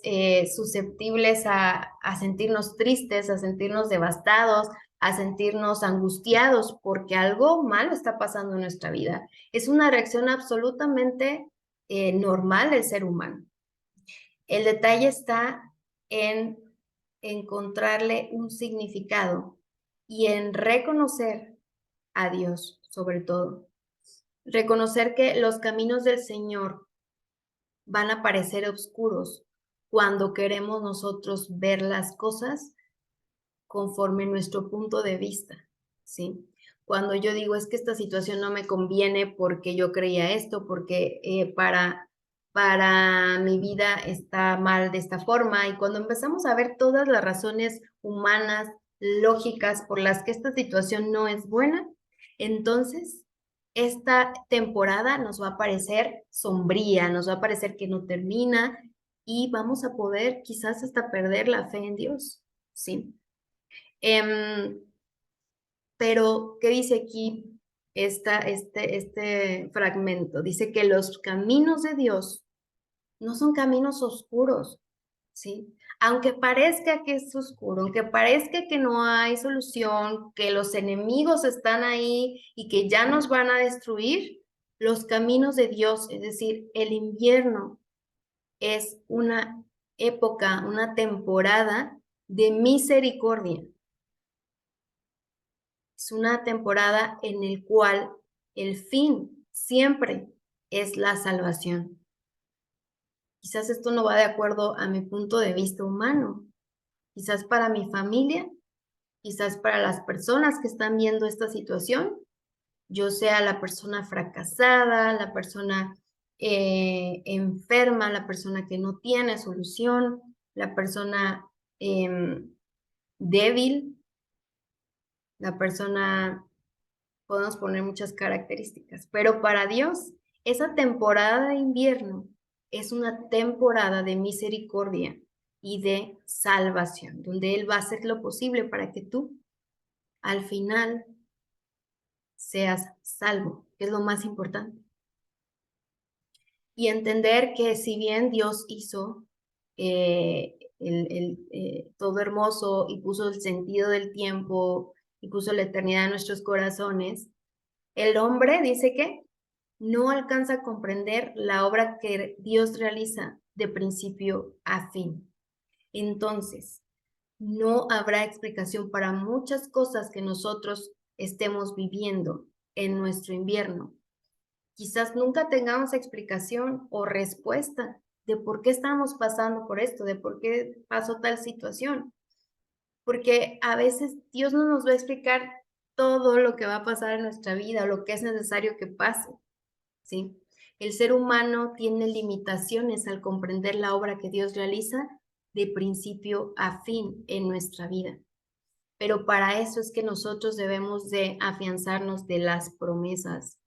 susceptibles a sentirnos tristes, a sentirnos devastados, a sentirnos angustiados porque algo malo está pasando en nuestra vida. Es una reacción absolutamente normal del ser humano. El detalle está en encontrarle un significado y en reconocer a Dios sobre todo. Reconocer que los caminos del Señor van a parecer oscuros cuando queremos nosotros ver las cosas conforme nuestro punto de vista, ¿sí? Cuando yo digo es que esta situación no me conviene porque yo creía esto, porque para mi vida está mal de esta forma, y cuando empezamos a ver todas las razones humanas, lógicas por las que esta situación no es buena, entonces esta temporada nos va a parecer sombría, nos va a parecer que no termina y vamos a poder quizás hasta perder la fe en Dios, ¿sí? Pero, ¿qué dice aquí este fragmento? Dice que los caminos de Dios no son caminos oscuros, ¿sí? Aunque parezca que es oscuro, aunque parezca que no hay solución, que los enemigos están ahí y que ya nos van a destruir, los caminos de Dios, es decir, el invierno es una época, una temporada de misericordia. Es una temporada en el cual el fin siempre es la salvación. Quizás esto no va de acuerdo a mi punto de vista humano, quizás para mi familia, quizás para las personas que están viendo esta situación, yo sea la persona fracasada, la persona enferma, la persona que no tiene solución, la persona débil, la persona, podemos poner muchas características, pero para Dios, esa temporada de invierno es una temporada de misericordia y de salvación, donde Él va a hacer lo posible para que tú, al final, seas salvo, que es lo más importante. Y entender que si bien Dios hizo todo hermoso y puso el sentido del tiempo y puso la eternidad en nuestros corazones, el hombre dice que no alcanza a comprender la obra que Dios realiza de principio a fin. Entonces, no habrá explicación para muchas cosas que nosotros estemos viviendo en nuestro invierno. Quizás nunca tengamos explicación o respuesta de por qué estamos pasando por esto, de por qué pasó tal situación. Porque a veces Dios no nos va a explicar todo lo que va a pasar en nuestra vida, lo que es necesario que pase, ¿sí? El ser humano tiene limitaciones al comprender la obra que Dios realiza de principio a fin en nuestra vida. Pero para eso es que nosotros debemos de afianzarnos de las promesas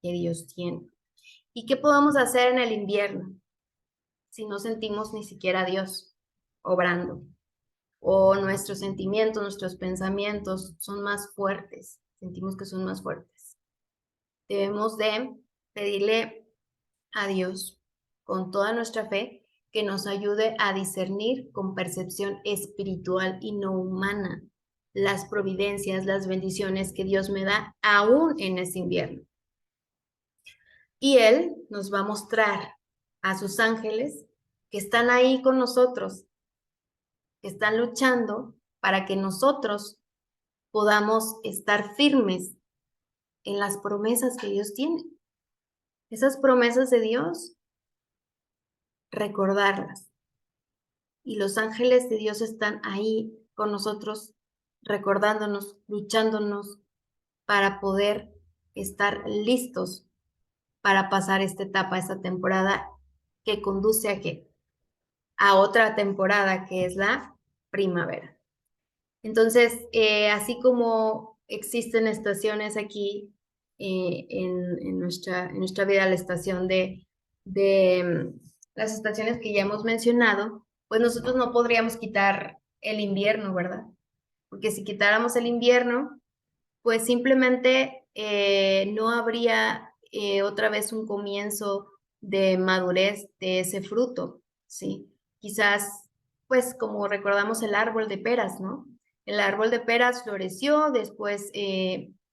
que Dios tiene. ¿Y qué podemos hacer en el invierno si no sentimos ni siquiera a Dios obrando? O nuestros sentimientos, nuestros pensamientos son más fuertes, sentimos que son más fuertes. Debemos de pedirle a Dios con toda nuestra fe que nos ayude a discernir con percepción espiritual y no humana las providencias, las bendiciones que Dios me da aún en ese invierno. Y Él nos va a mostrar a sus ángeles que están ahí con nosotros, que están luchando para que nosotros podamos estar firmes en las promesas que Dios tiene. Esas promesas de Dios, recordarlas. Y los ángeles de Dios están ahí con nosotros, recordándonos, luchándonos para poder estar listos para pasar esta etapa, esta temporada que conduce a qué? A otra temporada que es la primavera. Entonces, así como existen estaciones aquí en nuestra vida, la estación de las estaciones que ya hemos mencionado, pues nosotros no podríamos quitar el invierno, ¿verdad? Porque si quitáramos el invierno, pues simplemente no habría otra vez un comienzo de madurez de ese fruto, ¿sí? Quizás, pues como recordamos el árbol de peras, ¿no? El árbol de peras floreció, después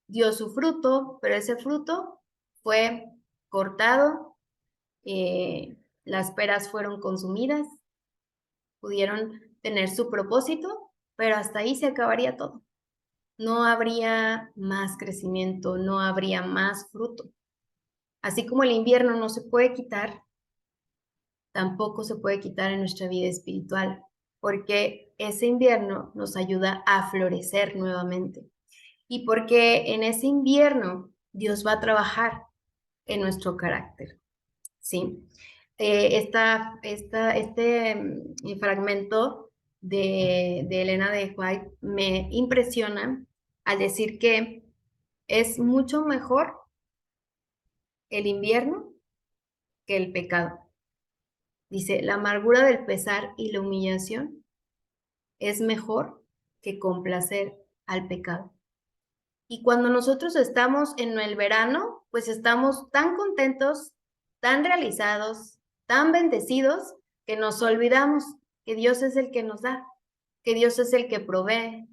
dio su fruto, pero ese fruto fue cortado, las peras fueron consumidas, pudieron tener su propósito, pero hasta ahí se acabaría todo. No habría más crecimiento, no habría más fruto. Así como el invierno no se puede quitar, tampoco se puede quitar en nuestra vida espiritual, porque ese invierno nos ayuda a florecer nuevamente. Y porque en ese invierno Dios va a trabajar en nuestro carácter, ¿sí? Fragmento de Elena de White me impresiona al decir que es mucho mejor el invierno que el pecado. Dice, la amargura del pesar y la humillación es mejor que complacer al pecado. Y cuando nosotros estamos en el verano, pues estamos tan contentos, tan realizados, tan bendecidos, que nos olvidamos que Dios es el que nos da, que Dios es el que provee.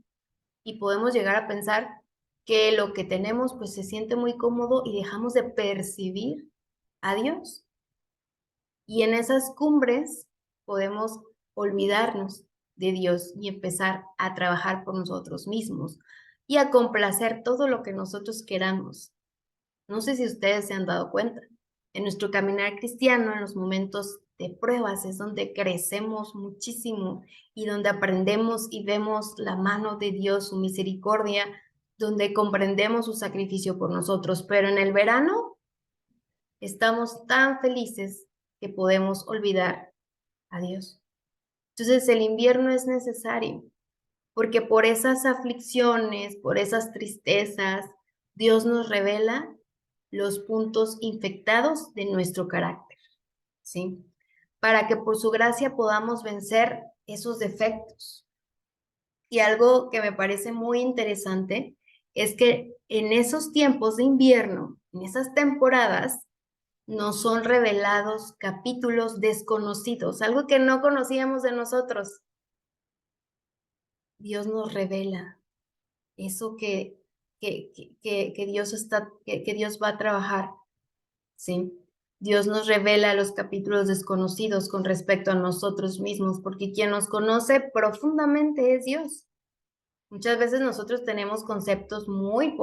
Y podemos llegar a pensar que lo que tenemos pues se siente muy cómodo y dejamos de percibir a Dios. Y en esas cumbres podemos olvidarnos de Dios y empezar a trabajar por nosotros mismos y a complacer todo lo que nosotros queramos. No sé si ustedes se han dado cuenta. En nuestro caminar cristiano, en los momentos de pruebas, es donde crecemos muchísimo y donde aprendemos y vemos la mano de Dios, su misericordia, donde comprendemos su sacrificio por nosotros. Pero en el verano estamos tan felices que podemos olvidar a Dios. Entonces el invierno es necesario, porque por esas aflicciones, por esas tristezas, Dios nos revela los puntos infectados de nuestro carácter, ¿sí? Para que por su gracia podamos vencer esos defectos. Y algo que me parece muy interesante es que en esos tiempos de invierno, en esas temporadas, nos son revelados capítulos desconocidos, algo que no conocíamos de nosotros. Dios nos revela eso que Dios que Dios va a trabajar, ¿sí? Dios nos revela los capítulos desconocidos con respecto a nosotros mismos, porque quien nos conoce profundamente es Dios. Muchas veces nosotros tenemos conceptos muy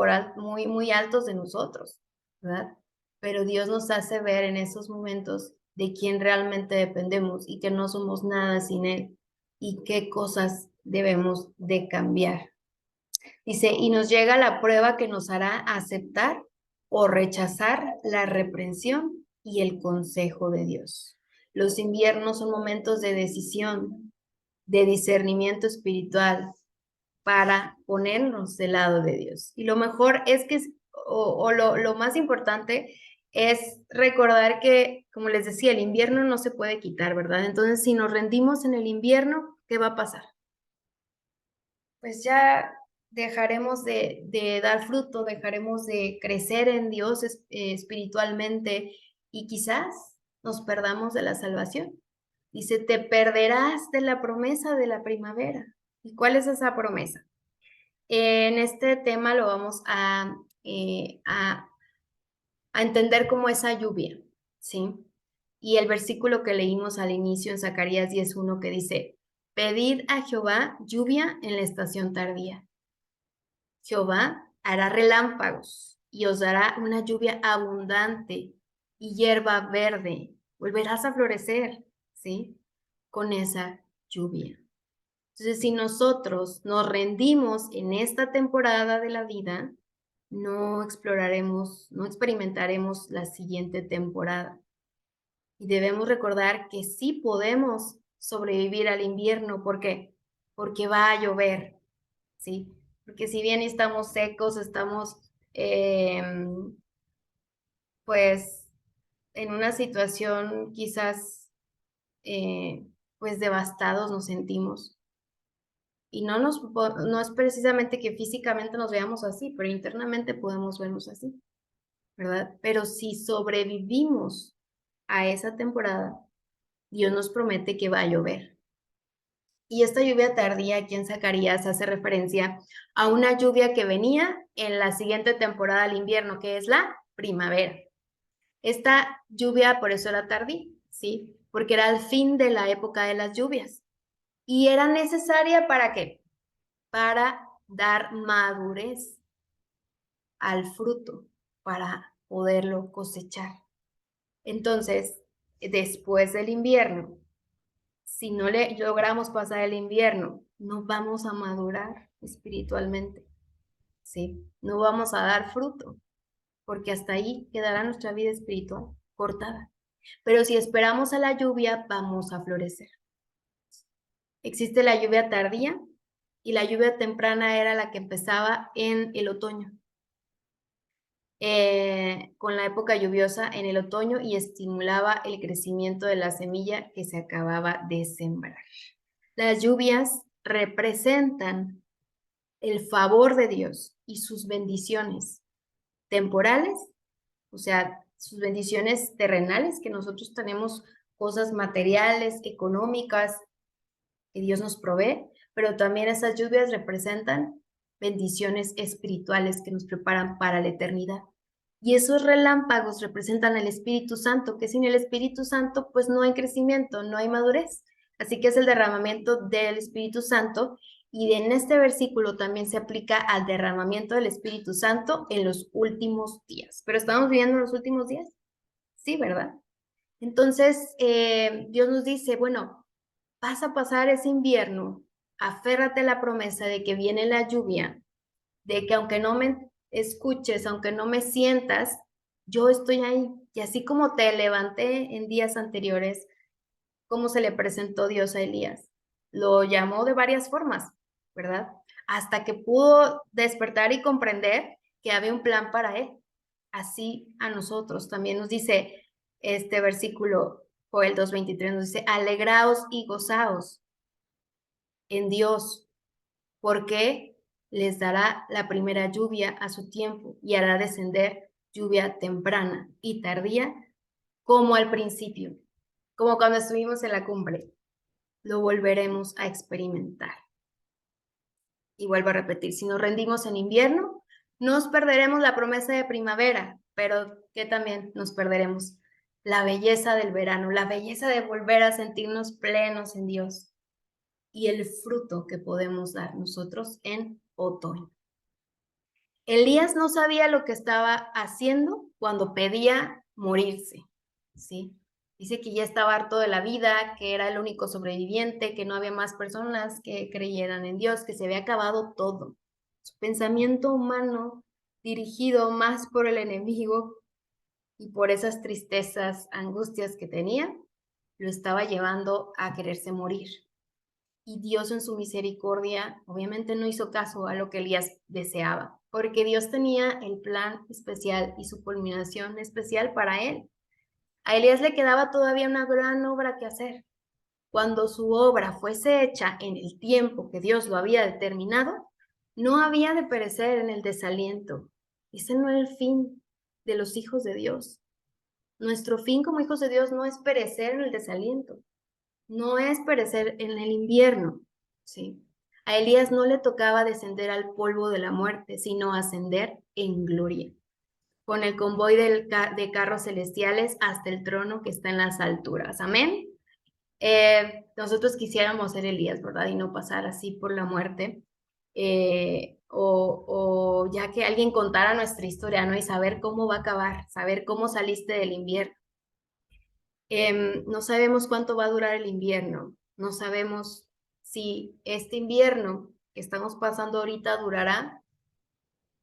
altos de nosotros, ¿verdad? Pero Dios nos hace ver en esos momentos de quién realmente dependemos y que no somos nada sin Él y qué cosas debemos de cambiar. Dice, y nos llega la prueba que nos hará aceptar o rechazar la reprensión y el consejo de Dios. Los inviernos son momentos de decisión, de discernimiento espiritual para ponernos del lado de Dios. Y lo mejor es que, lo más importante es recordar que, como les decía, el invierno no se puede quitar, ¿verdad? Entonces, si nos rendimos en el invierno, ¿qué va a pasar? Pues ya dejaremos de dar fruto, dejaremos de crecer en Dios espiritualmente y quizás nos perdamos de la salvación. Dice, te perderás de la promesa de la primavera. ¿Y cuál es esa promesa? En este tema lo vamos a entender como esa lluvia, ¿sí? Y el versículo que leímos al inicio en Zacarías 10:1 que dice, pedid a Jehová lluvia en la estación tardía. Jehová hará relámpagos y os dará una lluvia abundante y hierba verde. Volverás a florecer, ¿sí? Con esa lluvia. Entonces, si nosotros nos rendimos en esta temporada de la vida, no exploraremos, no experimentaremos la siguiente temporada. Y debemos recordar que sí podemos sobrevivir al invierno. ¿Por qué? Porque va a llover, ¿sí? Porque si bien estamos secos, estamos pues en una situación quizás pues devastados nos sentimos. Y no es precisamente que físicamente nos veamos así, pero internamente podemos vernos así, ¿verdad? Pero si sobrevivimos a esa temporada, Dios nos promete que va a llover. Y esta lluvia tardía aquí en Zacarías hace referencia a una lluvia que venía en la siguiente temporada del invierno, que es la primavera. Esta lluvia por eso era tardía, ¿sí? Porque era el fin de la época de las lluvias. ¿Y era necesaria para qué? Para dar madurez al fruto, para poderlo cosechar. Entonces, después del invierno, si no le logramos pasar el invierno, no vamos a madurar espiritualmente, ¿sí? No vamos a dar fruto, porque hasta ahí quedará nuestra vida espiritual cortada. Pero si esperamos a la lluvia, vamos a florecer. Existe la lluvia tardía y la lluvia temprana era la que empezaba en el otoño. Con la época lluviosa en el otoño y estimulaba el crecimiento de la semilla que se acababa de sembrar. Las lluvias representan el favor de Dios y sus bendiciones temporales, o sea, sus bendiciones terrenales, que nosotros tenemos cosas materiales, económicas, que Dios nos provee, pero también esas lluvias representan bendiciones espirituales que nos preparan para la eternidad. Y esos relámpagos representan al Espíritu Santo, que sin el Espíritu Santo pues no hay crecimiento, no hay madurez. Así que es el derramamiento del Espíritu Santo Y en este versículo también se aplica al derramamiento del Espíritu Santo en los últimos días. ¿Pero estamos viviendo los últimos días? Sí, ¿verdad? Entonces, Dios nos dice, bueno, vas a pasar ese invierno, aférrate a la promesa de que viene la lluvia, de que aunque no me escuches, aunque no me sientas, yo estoy ahí. Y así como te levanté en días anteriores, ¿cómo se le presentó Dios a Elías? Lo llamó de varias formas, ¿verdad? Hasta que pudo despertar y comprender que había un plan para él. Así a nosotros también nos dice este versículo, Joel 2:23, nos dice, alegraos y gozaos en Dios, porque les dará la primera lluvia a su tiempo y hará descender lluvia temprana y tardía como al principio, como cuando estuvimos en la cumbre. Lo volveremos a experimentar. Y vuelvo a repetir, si nos rendimos en invierno, nos perderemos la promesa de primavera, pero que también nos perderemos la belleza del verano, la belleza de volver a sentirnos plenos en Dios y el fruto que podemos dar nosotros en otoño. Elías no sabía lo que estaba haciendo cuando pedía morirse, ¿sí? Dice que ya estaba harto de la vida, que era el único sobreviviente, que no había más personas que creyeran en Dios, que se había acabado todo. Su pensamiento humano, dirigido más por el enemigo y por esas tristezas, angustias que tenía, lo estaba llevando a quererse morir. Y Dios en su misericordia obviamente no hizo caso a lo que Elías deseaba, porque Dios tenía el plan especial y su culminación especial para él. A Elías le quedaba todavía una gran obra que hacer. Cuando su obra fuese hecha en el tiempo que Dios lo había determinado, no había de perecer en el desaliento. Ese no era el fin de los hijos de Dios. Nuestro fin como hijos de Dios no es perecer en el desaliento, no es perecer en el invierno, ¿sí? A Elías no le tocaba descender al polvo de la muerte, sino ascender en gloria, con el convoy de carros celestiales hasta el trono que está en las alturas. Amén. Nosotros quisiéramos ser Elías, ¿verdad? Y no pasar así por la muerte. O ya que alguien contara nuestra historia, ¿no? Y saber cómo va a acabar, saber cómo saliste del invierno. No sabemos cuánto va a durar el invierno, no sabemos si este invierno que estamos pasando ahorita durará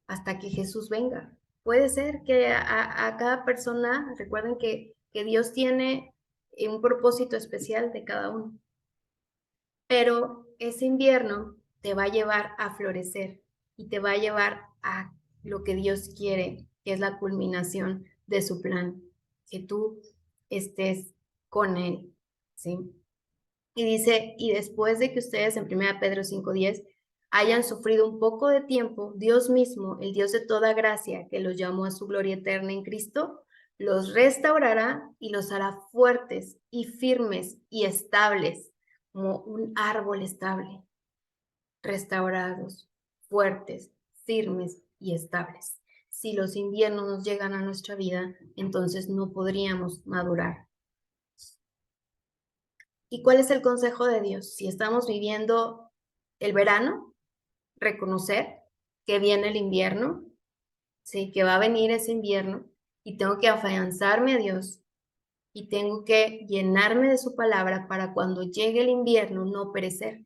hasta que Jesús venga. Puede ser que a cada persona, recuerden que Dios tiene un propósito especial de cada uno, pero ese invierno te va a llevar a florecer y te va a llevar a lo que Dios quiere, que es la culminación de su plan, que tú estés con Él, ¿sí? Y dice, y después de que ustedes en 1 Pedro 5:10 hayan sufrido un poco de tiempo, Dios mismo, el Dios de toda gracia, que los llamó a su gloria eterna en Cristo, los restaurará y los hará fuertes y firmes y estables, como un árbol estable, restaurados, fuertes, firmes y estables. Si los inviernos nos llegan a nuestra vida, entonces no podríamos madurar. ¿Y cuál es el consejo de Dios? Si estamos viviendo el verano, reconocer que viene el invierno, ¿sí? Que va a venir ese invierno y tengo que afianzarme a Dios y tengo que llenarme de su palabra para cuando llegue el invierno no perecer.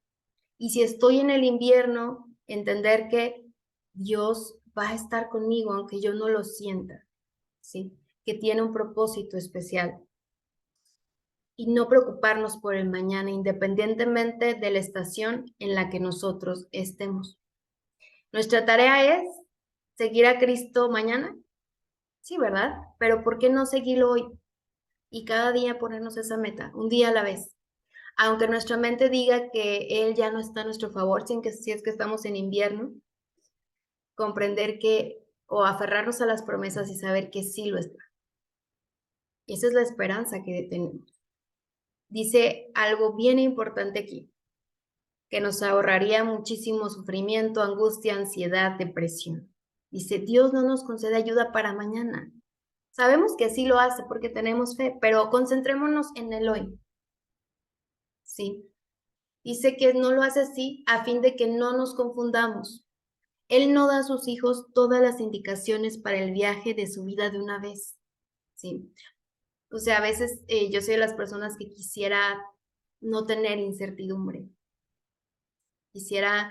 Y si estoy en el invierno, entender que Dios va a estar conmigo aunque yo no lo sienta, ¿sí? Que tiene un propósito especial. Y no preocuparnos por el mañana, independientemente de la estación en la que nosotros estemos. Nuestra tarea es seguir a Cristo mañana, sí, ¿verdad? Pero ¿por qué no seguirlo hoy? Y cada día ponernos esa meta, un día a la vez. Aunque nuestra mente diga que Él ya no está a nuestro favor, si es que estamos en invierno, comprender que, o aferrarnos a las promesas y saber que sí lo está. Esa es la esperanza que tenemos. Dice algo bien importante aquí, que nos ahorraría muchísimo sufrimiento, angustia, ansiedad, depresión. Dice, Dios no nos concede ayuda para mañana. Sabemos que sí lo hace porque tenemos fe, pero concentrémonos en el hoy. ¿Sí? Dice que no lo hace así a fin de que no nos confundamos. Él no da a sus hijos todas las indicaciones para el viaje de su vida de una vez, ¿sí? O sea, a veces yo soy de las personas que quisiera no tener incertidumbre, quisiera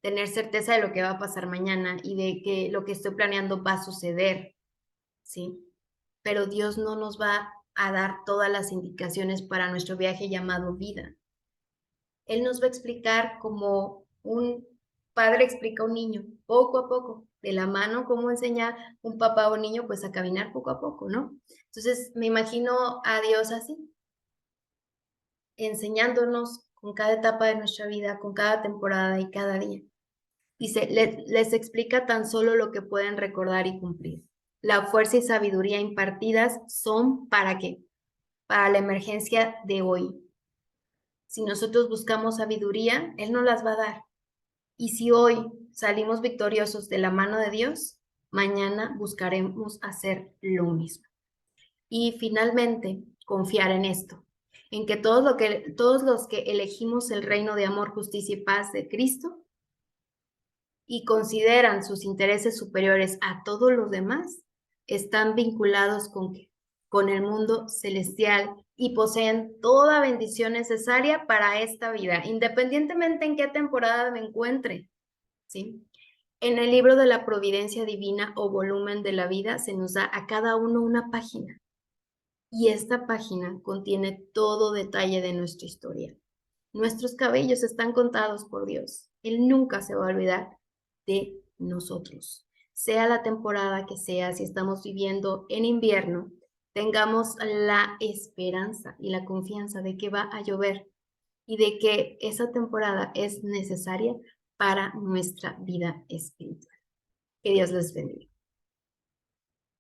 tener certeza de lo que va a pasar mañana y de que lo que estoy planeando va a suceder, ¿sí? Pero Dios no nos va a dar todas las indicaciones para nuestro viaje llamado vida. Él nos va a explicar como un padre explica a un niño, poco a poco, de la mano, cómo enseña un papá a un niño, pues a caminar poco a poco, ¿no? Entonces me imagino a Dios así, enseñándonos con cada etapa de nuestra vida, con cada temporada y cada día. Dice, les explica tan solo lo que pueden recordar y cumplir. La fuerza y sabiduría impartidas son ¿para qué? Para la emergencia de hoy. Si nosotros buscamos sabiduría, Él nos las va a dar. Y si hoy salimos victoriosos de la mano de Dios, mañana buscaremos hacer lo mismo. Y finalmente, confiar en esto, en que todos los que elegimos el reino de amor, justicia y paz de Cristo y consideran sus intereses superiores a todos los demás, están vinculados con el mundo celestial y poseen toda bendición necesaria para esta vida, independientemente en qué temporada me encuentre, ¿sí? En el libro de la providencia divina o volumen de la vida se nos da a cada uno una página y esta página contiene todo detalle de nuestra historia. Nuestros cabellos están contados por Dios. Él nunca se va a olvidar de nosotros. Sea la temporada que sea, si estamos viviendo en invierno, tengamos la esperanza y la confianza de que va a llover y de que esa temporada es necesaria para nuestra vida espiritual. Que Dios les bendiga.